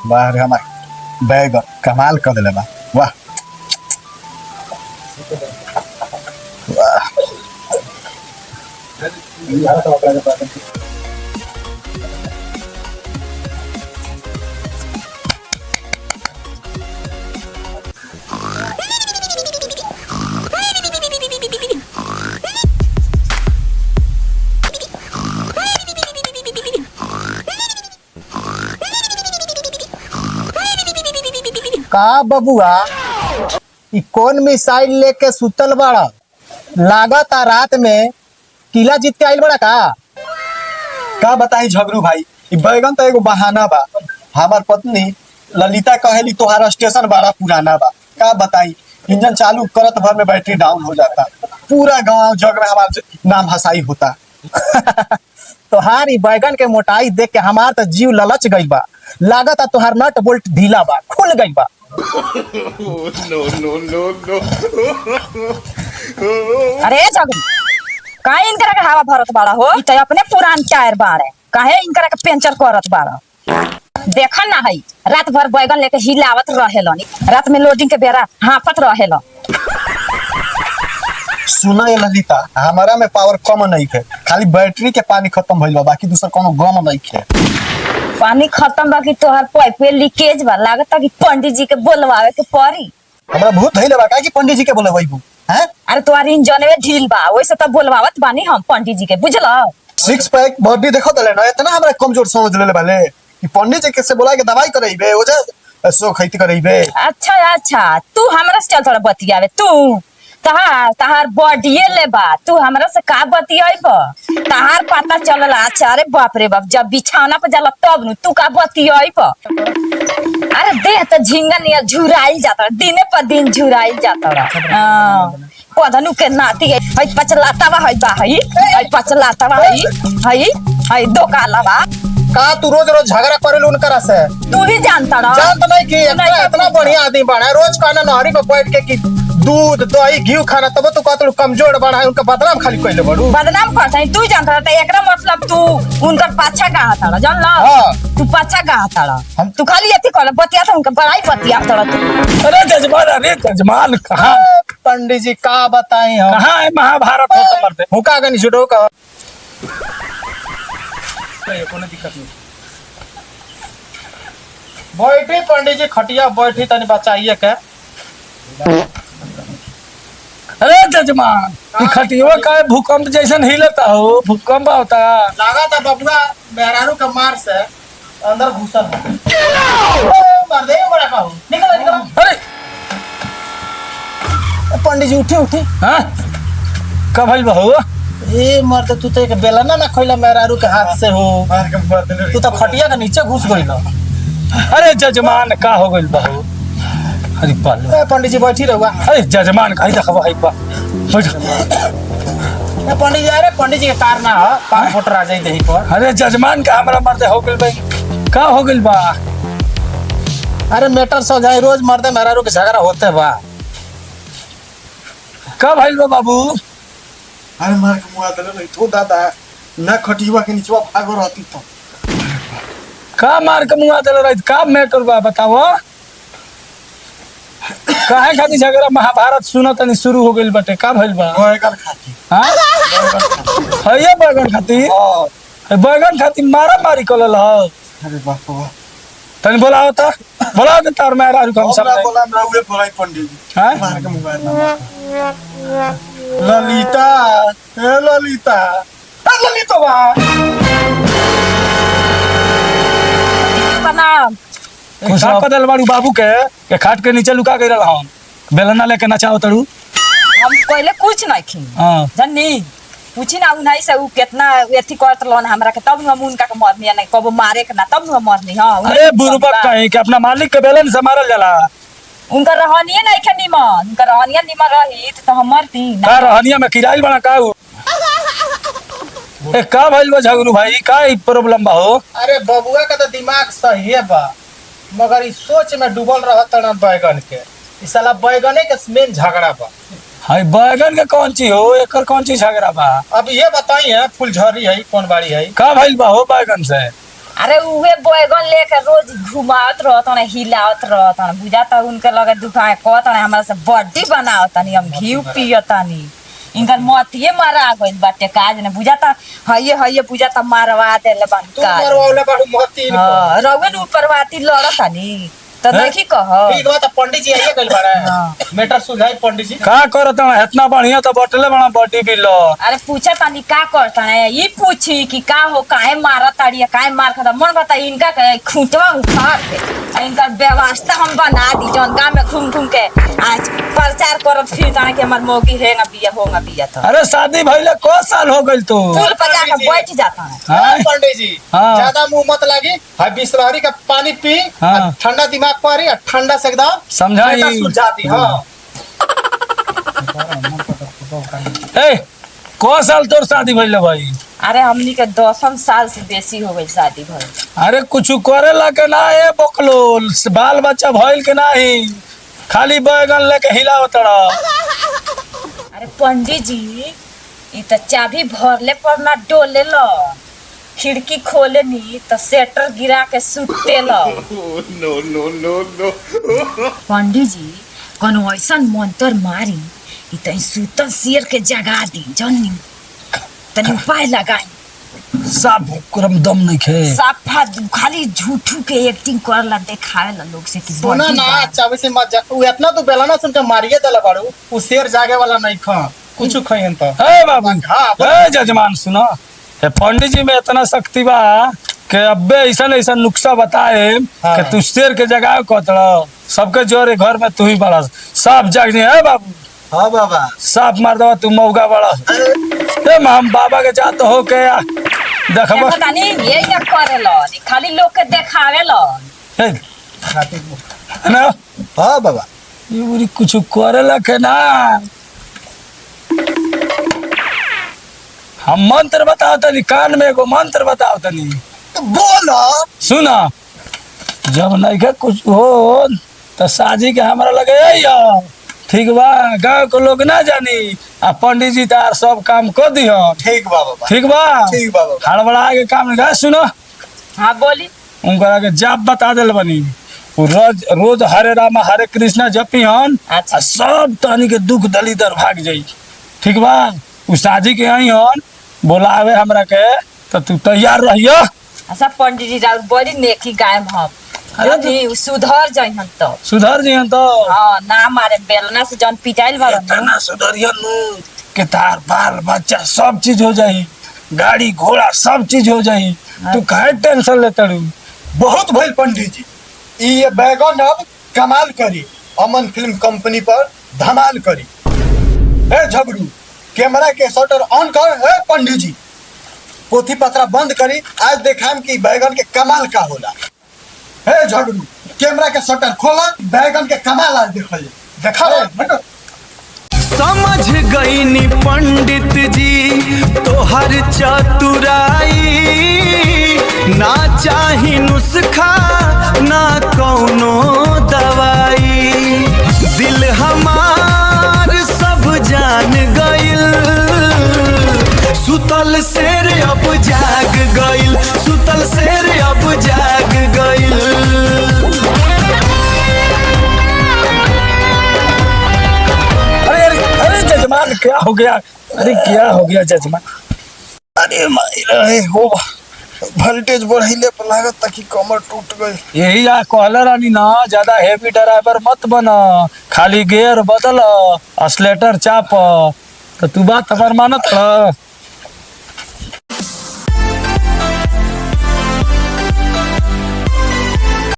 वाह रे हमार बैगन कमाल कर दिले बा। वाह वाह का बबुआ ई कौन मिसाइल लेके सुतल बड़ा? लागता रात में किला जीत के आइल बड़ा का बताई झगरू भाई, ई बैगन तो एगो बहाना बा। हमार पत्नी ललिता कहेली तोहार स्टेशन बड़ा पुराना बा। का बताई, इंजन चालू करत भर में बैटरी डाउन हो जाता, पूरा गांव जग में हमार नाम हसाई होता। तोहार ई बैगन के मोटाई देख के हमार तो जीव ललच गई बा। लागता तोहार नट बोल्ट ढीला बा, खुल गई बा। अरे जगू काहे इनकरा के हवा भरत बाड़ा हो? ई त अपने पुरान टायर बाड़े, काहे इनकरा के पंचर करत बाड़ा? देखन ना हई रात भर बैगन लेके हिलावत रहेलन, रात में लोडिंग के बेरा हाफत रहेलन। सुना ये ललिता, हमारा में पावर कम नहीं है, खाली बैटरी के पानी खत्म भइल बा, बाकी दूसरा कोनो गम नहीं है। पानी खत्म बा कि तोहर पाइप लीकेज बा? लागता कि पंडित जी के बोलवावे के पड़ी। हमरा भूत धइले बा का कि पंडित जी के बोलवाइबू? हैं? अरे तोहार इंजन में ढील बा, वैसे तो बोलवावत बानी हम पंडित जी के, बुझला? सिक्स पैक बॉडी देखो तले ना, इतना हमरा कमजोर समझ लेले बाले कि पंडित जी के से बोला के दवाई करइबे, ओजा सो खैती करइबे। अच्छा अच्छा, तू हमरा से चल थोड़ा बतियावे। तू तहार बॉडीए ले बा, तू हमरा से का बतियाइब? तहार पता चलला। अच्छा अरे बाप रे बाप, जब बिछौना पे जाला तब नु तू का बतियाइब? अरे देह तो झिंगा नियर झुराइल जाता, दिने पर दिन झुराइल जाता। पधनु के नाती है, हई पचलाता बा, हई पचलाता बा, हई दोकाला बा। का तू रोज रोज झगड़ा करेलू उनकरा से? तू भी जानता ना? जानत नहीं कि इतना बढ़िया आदमी बना है, रोज खाना नहरी पे बैठ के कि दूध दही घी खाना, तब तो कहत कमजोर बना है, उनका बदनाम खाली कइले बड़ू। बदनाम करता है तू जानता था? एकरा मतलब तू उनकर पाछा गाहा ताड़ा, जानला? हां तू पाछा गाहा ताड़ा, तू खाली एथी कर बतिया था, उनका बड़ाई बतिया ताड़ा तू। अरे जजमान कहाँ? पंडित जी का बताई हम? कहाँ है महाभारत हो तो मरते? हुका गनी जुडो का कोनो दिक्कत नहीं। बैठी पंडित जी खटिया बैठी, तनी बचाइए के। अरे जजमान ई खटियो का भूकंप जैसन हिलता हो, भूकंप होता। लगा था बबुआ मेहरारू के मार से अंदर घुसल है। मार दे बड़ा का हो, निकल निकल। अरे पंडित जी उठी उठी। हाँ कब भइल बहू? ए मर्द, तू तो एक बेलना ना खोइला मेहरारू के हाथ से हो, तू तो खटिया के नीचे घुस गइल। अरे जजमान का हो गइल बहू? अरे पाल पंडित जी बैठी रहुआ। अरे जजमान कहीं देखबो है बा बैठ। पंडित जी, अरे पंडित जी के कार ना हो, पांच फुट आ जाई देही पर। अरे जजमान का हमरा मर्दे हो गइल भाई, का हो गइल बा? अरे मैटर समझाई, रोज मर्दे मेहरारू के झगड़ा होते बा। का भइल बा बाबू? अरे मार के मुआ दले नहीं तो दादा, ना खटिया के नीचवा भागो रहती तो। का मार के मुआ देले रही? का मैटर बा बताओ? काहे खातिर झगड़ा महाभारत सुनो तनी शुरू हो गइल बाटे? का भइल बा? बैगन खाती। हां हइया बैगन खातिर? हां बैगन खातिर मारा मारी कलल ह। अरे बाप रे, तनी बोलाओ त, बोलाओ त तार मेरा हम सब बोला ना उहे बोलाई पंडित जी। हां मार के मुआ ललिता, ए ललिता, ए ललिता बा। प्रणाम। का पदल बाड़ू बाबू के खाट के नीचे लुका गइल हम, बेलना लेके नचाओ तड़ू। हम पहले कुछ नहीं खी हां जन्नी, पूछी ना उन्हीं से उ कितना एथी करत लोन हमरा के, तब हम उनका के मरनी नहीं, कबो मारे के ना, तब हम मरनी। हां अरे बुरबक कहे कि अपना मालिक के बेलन से मारल जाला। उनका रहनिए नहीं के निमन, उनका रहनिया निमन रही तो हम मरती का ना। रहनिया में किराइल बना का उ? ए का भइल बा झगरू भाई? का ई प्रॉब्लम बा हो? अरे बबुआ का तो दिमाग सही है बा, मगर इस सोच में डूबल रहत ना बैगन के। इस साला बैगने के मेन झगड़ा बा। हाय बैगन के कौन चीज हो, एकर कौन चीज झगड़ा बा? अब ये बताइए फुलझड़ी है कौन बाड़ी है? का भइल बा हो बैगन से? अरे उहे बैगन लेके रोज घुमावत रहत हिलावत रहत बुझाता उनके लगे दुकान कहत हमरा से बड्डी बनावतनी हम घी पियतनी इनकर मतिये मारा गइल बाटे काज ने बुझाता हइये बुझाता मारवा देले तू बनका मरवाले बाड़ू महती हां रउन ऊपरवाती लड़तानी तो देखी कह ठीक बा त पंडित जी आइए गइल बाड़े मैटर सुझाई पंडित जी का करत है इतना बढ़िया तो बटले बड़ा बॉडी बिल्डर। अरे पूछा तानी का करता है ये पूछी कि का हो काहे मारा ताड़ी काहे मार खाता मन बता इनका के खूंटवा उखाड़ के आ इनका व्यवस्था हम बना दी जौन गांव में घूम घूम के आज प्रचार करत फिर ताने कि हमर मौगी हेगा बिया होगा बिया तो अरे शादी भइले को साल हो गइल तो पुल पर जाके बैठ जाता है हाँ? पंडित जी हाँ। ज्यादा मुंह मत लागी हां बिस्लहरी का पानी पी हाँ। ठंडा दिमाग पर आ ठंडा से एकदम समझाई मैटर सुलझाती हां ए को साल तोर शादी भइले भाई? अरे हमनी के 10 साल से बेसी हो गई शादी भइल अरे कुछ करे ला के ना ए बकलो बाल बच्चा भइल के नाही खाली बैगन लेके हिलावत रह। अरे पंडित जी ई त चाबी भरले पर ना डोले लो खिड़की खोले नी तो सेटर गिरा के सुते लो पंडित जी कोनो ऐसन मंत्र मारी ई त सुतल शेर के जगा दी जन्नी तनी उपाय लगाई सब करम दम नहीं खे साफा खाली झूठू के एक्टिंग करला देखावे ला लोग से कि सुना बड़ी ना बात। चाबी से मत जा उ इतना तो बेलाना सुन के मारिए देला बाड़ू उ शेर जागे वाला नहीं खा कुछ खइहन त ए बाबू हाँ, ए जजमान सुनो ए पंडित जी में इतना शक्ति बा के अब्बे ऐसा ऐसा नुस्खा बताए हाँ। कि तू शेर के जगह कतड़ा सबके जोरे घर में तू ही बड़ा सब जाग है बाबू हां बाबा साफ मार दवा तू मौका बड़ा ए हम बाबा के जात हो के देखब पता नहीं ये क्या करे लो खाली लोग के देखावे लो ना हां बाबा ये कुछ करे ला के ना हम मंत्र बताओ तनी कान में एगो मंत्र बताओ तनी बोलो सुना जब नहीं कुछ हो तो साजी के हमारा लगे ठीक बा गाँव के लोग ना जानी आ पंडित जी तार सब काम कर दियो ठीक बा बाबा ठीक बा बाबा हड़बड़ा के काम नहीं सुनो हाँ बोली उनका के जाप बता दिल बनी उ रोज रोज हरे राम हरे कृष्णा जपी हन अच्छा। आ सब तनी के दुख दलिदर भाग जाई ठीक बा उ साजी के आई हन बोलावे हमरा के तो तू तैयार रहियो अच्छा पंडित जी राउत बड़ी नेकी गायब हम अरे अरे सुधर जाइहन तो सुधर जी तो हाँ ना मारे बेलना से जौन पिटाइल बारन इतना सुधरिया नु के तार बाल बच्चा सब चीज हो जाई गाड़ी घोड़ा सब चीज हो जाई तू काहे टेंशन लेता रू बहुत भइल पंडित जी ये बैगन अब कमाल करी अमन फिल्म कंपनी पर धमाल करी ए झगड़ू कैमरा के शटर ऑन कर ए पंडित जी पोथी पत्रा बंद करी आज देखाम कि बैगन के कमाल का होला ए झगड़ू कैमरा के शटर खोला बैगन के कमाल आज देखल देखा समझ गईनी पंडित जी तोहर चतुराई ना चाही नुस्खा ना कौनो दवाई दिल हमार सब जान गइल सुतल शेर अब जाग गइल सुतल शेर अब जाग गइल अरे जजमान क्या हो गया अरे क्या हो गया जजमान अरे माई रहे हो वोल्टेज बढ़ाइले पर लागत ताकि कमर टूट गई यही आ कहले रानी ना ज्यादा हेवी ड्राइवर मत बना खाली गियर बदल एक्सीलेटर चाप तो तू बात हमार मानत रह